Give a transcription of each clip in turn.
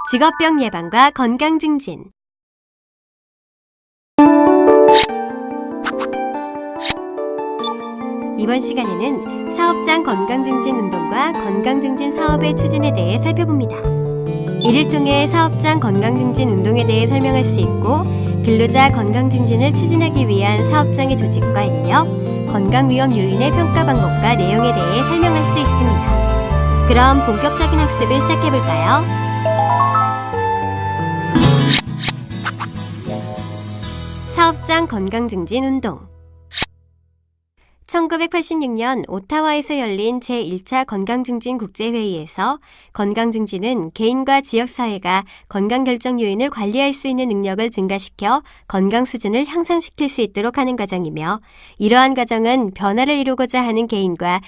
직업병 예방과 건강 증진. 이번 시간에는 사업장 건강 증진 운동과 건강 증진 사업의 추진에 대해 살펴봅니다. 이를 통해 사업장 건강 증진 운동에 대해 설명할 수 있고, 근로자 건강 증진을 추진하기 위한 사업장의 조직과 인력, 건강 위험 요인의 평가 방법과 내용에 대해 설명할 수 있습니다. 그럼 본격적인 학습을 시작해 볼까요? 사업장 건강 증진 운동. 1986년 오타와에서 열린 제1차 건강증진 국제회의에서 건강증진은 개인과 지역사회가 건강결정 요인을 관리할 수 있는 능력을 증가시켜 건강 수준을 향상시킬 수 있도록 하는 과정이며, 이러한 과정은 변화를 이루고자 하는 개인과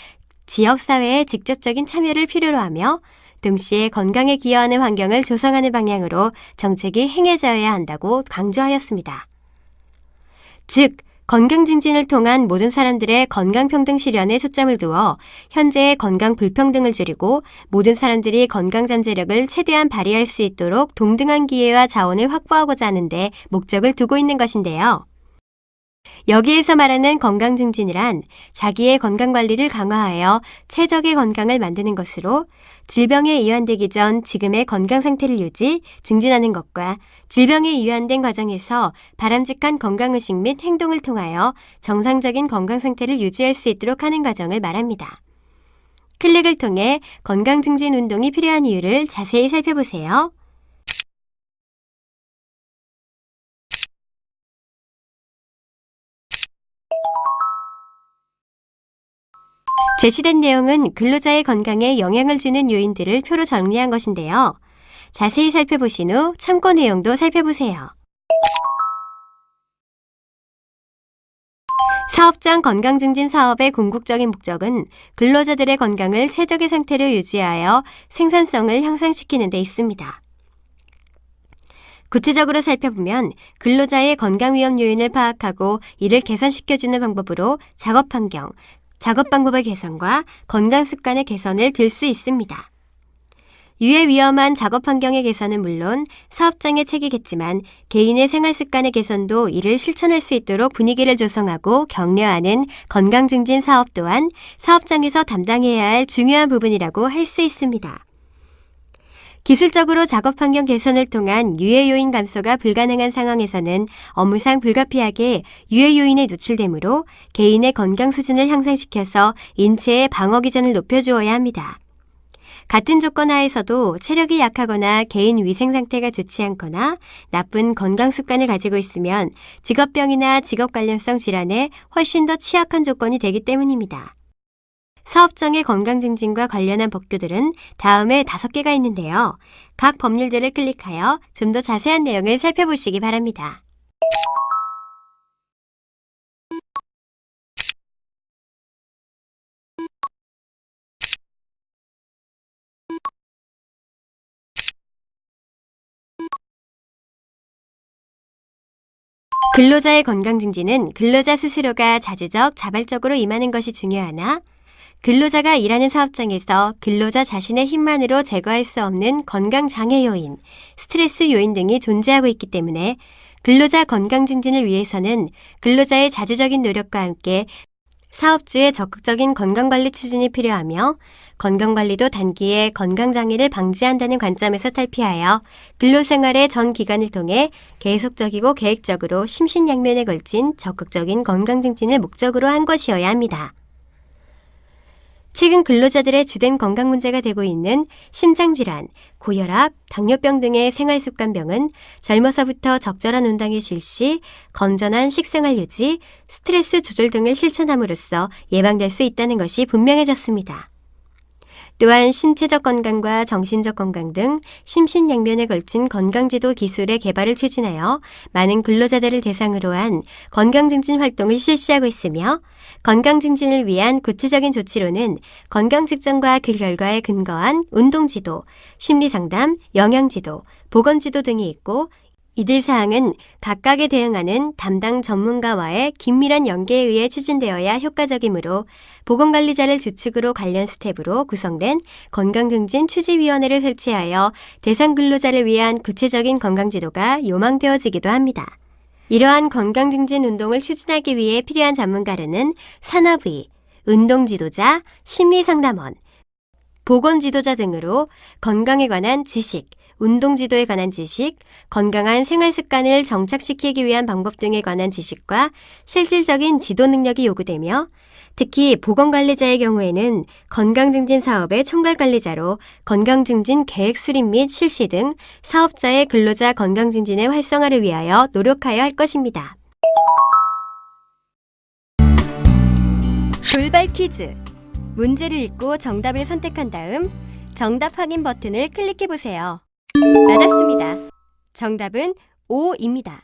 지역사회의 직접적인 참여를 필요로 하며 동시에 건강에 기여하는 환경을 조성하는 방향으로 정책이 행해져야 한다고 강조하였습니다. 즉, 건강 증진을 통한 모든 사람들의 건강평등 실현에 초점을 두어 현재의 건강 불평등을 줄이고 모든 사람들이 건강 잠재력을 최대한 발휘할 수 있도록 동등한 기회와 자원을 확보하고자 하는데 목적을 두고 있는 것인데요. 여기에서 말하는 건강 증진이란 자기의 건강관리를 강화하여 최적의 건강을 만드는 것으로, 질병에 이완되기 전 지금의 건강 상태를 유지, 증진하는 것과 질병에 이완된 과정에서 바람직한 건강의식 및 행동을 통하여 정상적인 건강 상태를 유지할 수 있도록 하는 과정을 말합니다. 클릭을 통해 건강 증진 운동이 필요한 이유를 자세히 살펴보세요. 제시된 내용은 근로자의 건강에 영향을 주는 요인들을 표로 정리한 것인데요. 자세히 살펴보신 후 참고 내용도 살펴보세요. 사업장 건강증진 사업의 궁극적인 목적은 근로자들의 건강을 최적의 상태로 유지하여 생산성을 향상시키는 데 있습니다. 구체적으로 살펴보면 근로자의 건강 위험 요인을 파악하고 이를 개선시켜주는 방법으로 작업 환경, 작업 방법의 개선과 건강 습관의 개선을 들 수 있습니다. 유해 위험한 작업 환경의 개선은 물론 사업장의 책이겠지만 개인의 생활 습관의 개선도 이를 실천할 수 있도록 분위기를 조성하고 격려하는 건강 증진 사업 또한 사업장에서 담당해야 할 중요한 부분이라고 할 수 있습니다. 기술적으로 작업 환경 개선을 통한 유해 요인 감소가 불가능한 상황에서는 업무상 불가피하게 유해 요인에 노출되므로 개인의 건강 수준을 향상시켜서 인체의 방어 기전을 높여주어야 합니다. 같은 조건 하에서도 체력이 약하거나 개인 위생 상태가 좋지 않거나 나쁜 건강 습관을 가지고 있으면 직업병이나 직업 관련성 질환에 훨씬 더 취약한 조건이 되기 때문입니다. 사업장의 건강 증진과 관련한 법규들은 다음에 5개가 있는데요. 각 법률들을 클릭하여 좀 더 자세한 내용을 살펴보시기 바랍니다. 근로자의 건강 증진은 근로자 스스로가 자주적, 자발적으로 임하는 것이 중요하나, 근로자가 일하는 사업장에서 근로자 자신의 힘만으로 제거할 수 없는 건강 장애 요인, 스트레스 요인 등이 존재하고 있기 때문에 근로자 건강 증진을 위해서는 근로자의 자주적인 노력과 함께 사업주의 적극적인 건강관리 추진이 필요하며, 건강관리도 단기에 건강장애를 방지한다는 관점에서 탈피하여 근로생활의 전 기간을 통해 계속적이고 계획적으로 심신양면에 걸친 적극적인 건강증진을 목적으로 한 것이어야 합니다. 최근 근로자들의 주된 건강 문제가 되고 있는 심장질환, 고혈압, 당뇨병 등의 생활습관병은 젊어서부터 적절한 운동의 실시, 건전한 식생활 유지, 스트레스 조절 등을 실천함으로써 예방될 수 있다는 것이 분명해졌습니다. 또한 신체적 건강과 정신적 건강 등 심신양면에 걸친 건강지도 기술의 개발을 추진하여 많은 근로자들을 대상으로 한 건강증진 활동을 실시하고 있으며, 건강증진을 위한 구체적인 조치로는 건강측정과 그 결과에 근거한 운동지도, 심리상담, 영양지도, 보건지도 등이 있고, 이들 사항은 각각에 대응하는 담당 전문가와의 긴밀한 연계에 의해 추진되어야 효과적이므로 보건관리자를 주축으로 관련 스텝으로 구성된 건강증진 추진위원회를 설치하여 대상 근로자를 위한 구체적인 건강지도가 요망되어지기도 합니다. 이러한 건강증진 운동을 추진하기 위해 필요한 전문가로는 산업의, 운동지도자, 심리상담원, 보건지도자 등으로 건강에 관한 지식, 운동지도에 관한 지식, 건강한 생활습관을 정착시키기 위한 방법 등에 관한 지식과 실질적인 지도 능력이 요구되며 특히 보건관리자의 경우에는 건강증진 사업의 총괄관리자로 건강증진 계획 수립 및 실시 등 사업자의 근로자 건강증진의 활성화를 위하여 노력하여야 할 것입니다. 돌발 퀴즈. 문제를 읽고 정답을 선택한 다음 정답 확인 버튼을 클릭해보세요. 맞았습니다. 정답은 5입니다.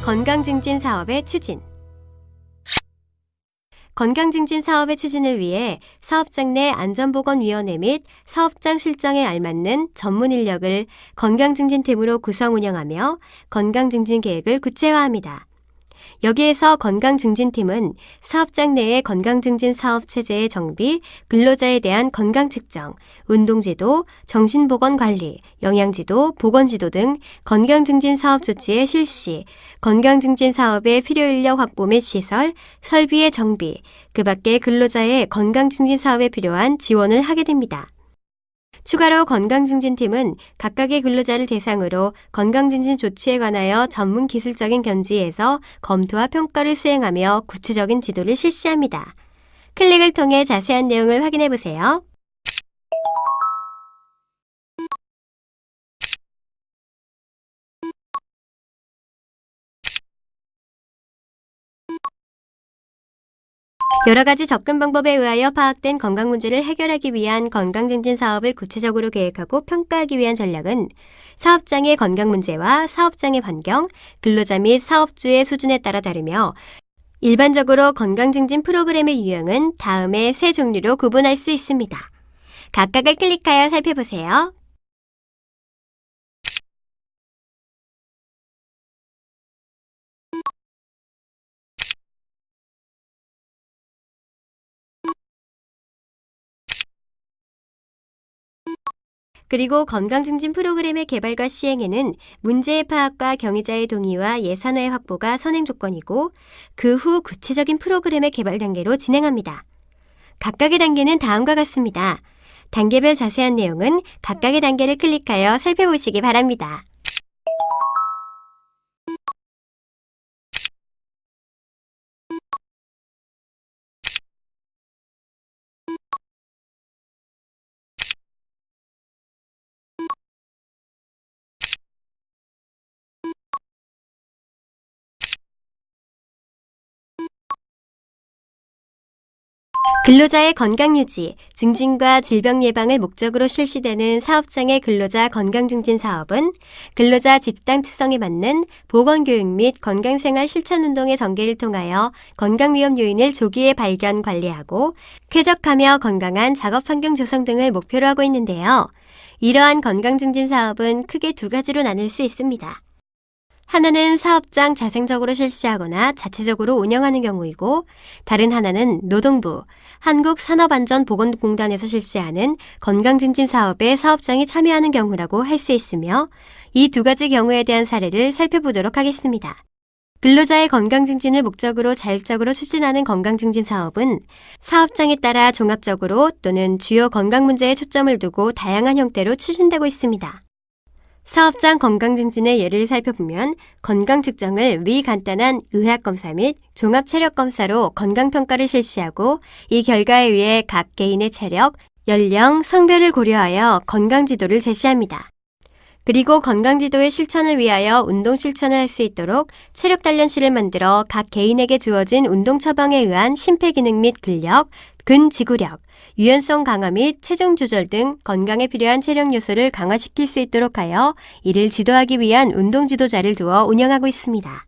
건강증진 사업의 추진. 건강증진 사업의 추진을 위해 사업장 내 안전보건위원회 및 사업장 실정에 알맞는 전문 인력을 건강증진팀으로 구성 운영하며 건강증진 계획을 구체화합니다. 여기에서 건강증진팀은 사업장 내의 건강증진 사업 체제의 정비, 근로자에 대한 건강 측정, 운동지도, 정신보건관리, 영양지도, 보건지도 등 건강증진 사업 조치의 실시, 건강증진 사업의 필요인력 확보 및 시설, 설비의 정비, 그 밖에 근로자의 건강증진 사업에 필요한 지원을 하게 됩니다. 추가로 건강증진팀은 각각의 근로자를 대상으로 건강증진 조치에 관하여 전문 기술적인 견지에서 검토와 평가를 수행하며 구체적인 지도를 실시합니다. 클릭을 통해 자세한 내용을 확인해 보세요. 여러 가지 접근 방법에 의하여 파악된 건강 문제를 해결하기 위한 건강증진 사업을 구체적으로 계획하고 평가하기 위한 전략은 사업장의 건강 문제와 사업장의 환경, 근로자 및 사업주의 수준에 따라 다르며 일반적으로 건강증진 프로그램의 유형은 다음의 세 종류로 구분할 수 있습니다. 각각을 클릭하여 살펴보세요. 그리고 건강증진 프로그램의 개발과 시행에는 문제의 파악과 경의자의 동의와 예산의 확보가 선행 조건이고 그 후 구체적인 프로그램의 개발 단계로 진행합니다. 각각의 단계는 다음과 같습니다. 단계별 자세한 내용은 각각의 단계를 클릭하여 살펴보시기 바랍니다. 근로자의 건강유지, 증진과 질병 예방을 목적으로 실시되는 사업장의 근로자 건강증진 사업은 근로자 집단 특성에 맞는 보건교육 및 건강생활 실천운동의 전개를 통하여 건강위험 요인을 조기에 발견, 관리하고 쾌적하며 건강한 작업환경 조성 등을 목표로 하고 있는데요. 이러한 건강증진 사업은 크게 두 가지로 나눌 수 있습니다. 하나는 사업장 자생적으로 실시하거나 자체적으로 운영하는 경우이고 다른 하나는 노동부, 한국산업안전보건공단에서 실시하는 건강증진 사업에 사업장이 참여하는 경우라고 할 수 있으며 이 두 가지 경우에 대한 사례를 살펴보도록 하겠습니다. 근로자의 건강증진을 목적으로 자율적으로 추진하는 건강증진 사업은 사업장에 따라 종합적으로 또는 주요 건강 문제에 초점을 두고 다양한 형태로 추진되고 있습니다. 사업장 건강증진의 예를 살펴보면 건강 측정을 간단한 의학검사 및 종합체력검사로 건강평가를 실시하고 이 결과에 의해 각 개인의 체력, 연령, 성별을 고려하여 건강지도를 제시합니다. 그리고 건강지도의 실천을 위하여 운동 실천을 할 수 있도록 체력 단련실을 만들어 각 개인에게 주어진 운동 처방에 의한 심폐기능 및 근력, 근지구력, 유연성 강화 및 체중 조절 등 건강에 필요한 체력 요소를 강화시킬 수 있도록 하여 이를 지도하기 위한 운동 지도자를 두어 운영하고 있습니다.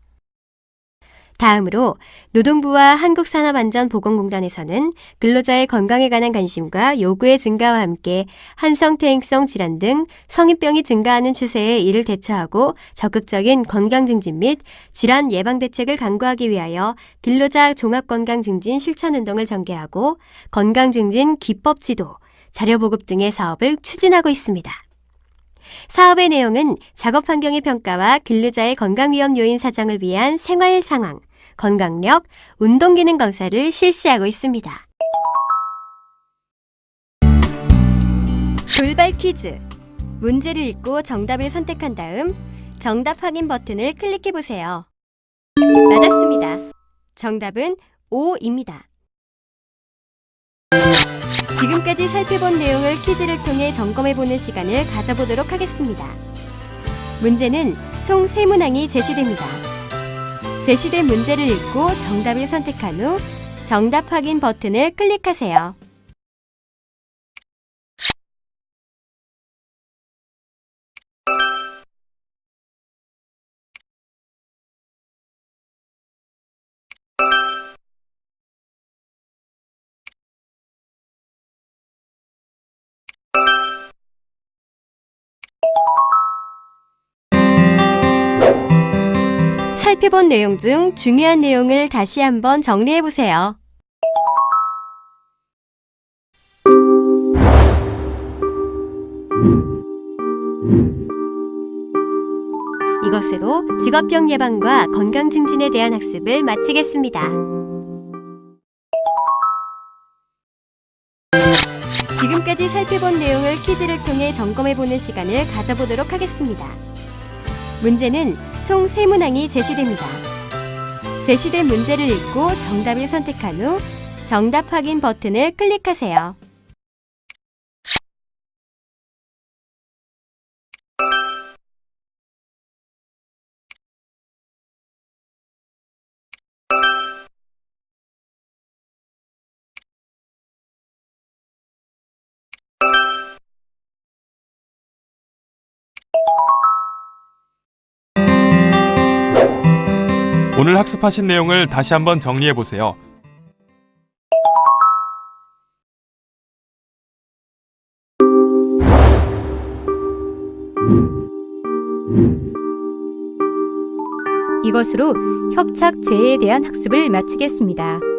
다음으로 노동부와 한국산업안전보건공단에서는 근로자의 건강에 관한 관심과 요구의 증가와 함께 한성퇴행성 질환 등 성인병이 증가하는 추세에 이를 대처하고 적극적인 건강증진 및 질환 예방 대책을 강구하기 위하여 근로자 종합건강증진 실천운동을 전개하고 건강증진 기법 지도, 자료보급 등의 사업을 추진하고 있습니다. 사업의 내용은 작업 환경의 평가와 근로자의 건강위험 요인 사정을 위한 생활 상황, 건강력, 운동기능 검사를 실시하고 있습니다. 돌발 퀴즈. 문제를 읽고 정답을 선택한 다음 정답 확인 버튼을 클릭해보세요. 맞았습니다. 정답은 5입니다. 지금까지 살펴본 내용을 퀴즈를 통해 점검해보는 시간을 가져보도록 하겠습니다. 문제는 총 3문항이 제시됩니다. 제시된 문제를 읽고 정답을 선택한 후 정답 확인 버튼을 클릭하세요. 살펴본 내용 중 중요한 내용을 다시 한번 정리해보세요. 이것으로 직업병 예방과 건강증진에 대한 학습을 마치겠습니다. 지금까지 살펴본 내용을 퀴즈를 통해 점검해보는 시간을 가져보도록 하겠습니다. 문제는 총 3문항이 제시됩니다. 제시된 문제를 읽고 정답을 선택한 후 정답 확인 버튼을 클릭하세요. 오늘 학습하신 내용을 다시 한번 정리해 보세요. 이것으로 협착제에 대한 학습을 마치겠습니다.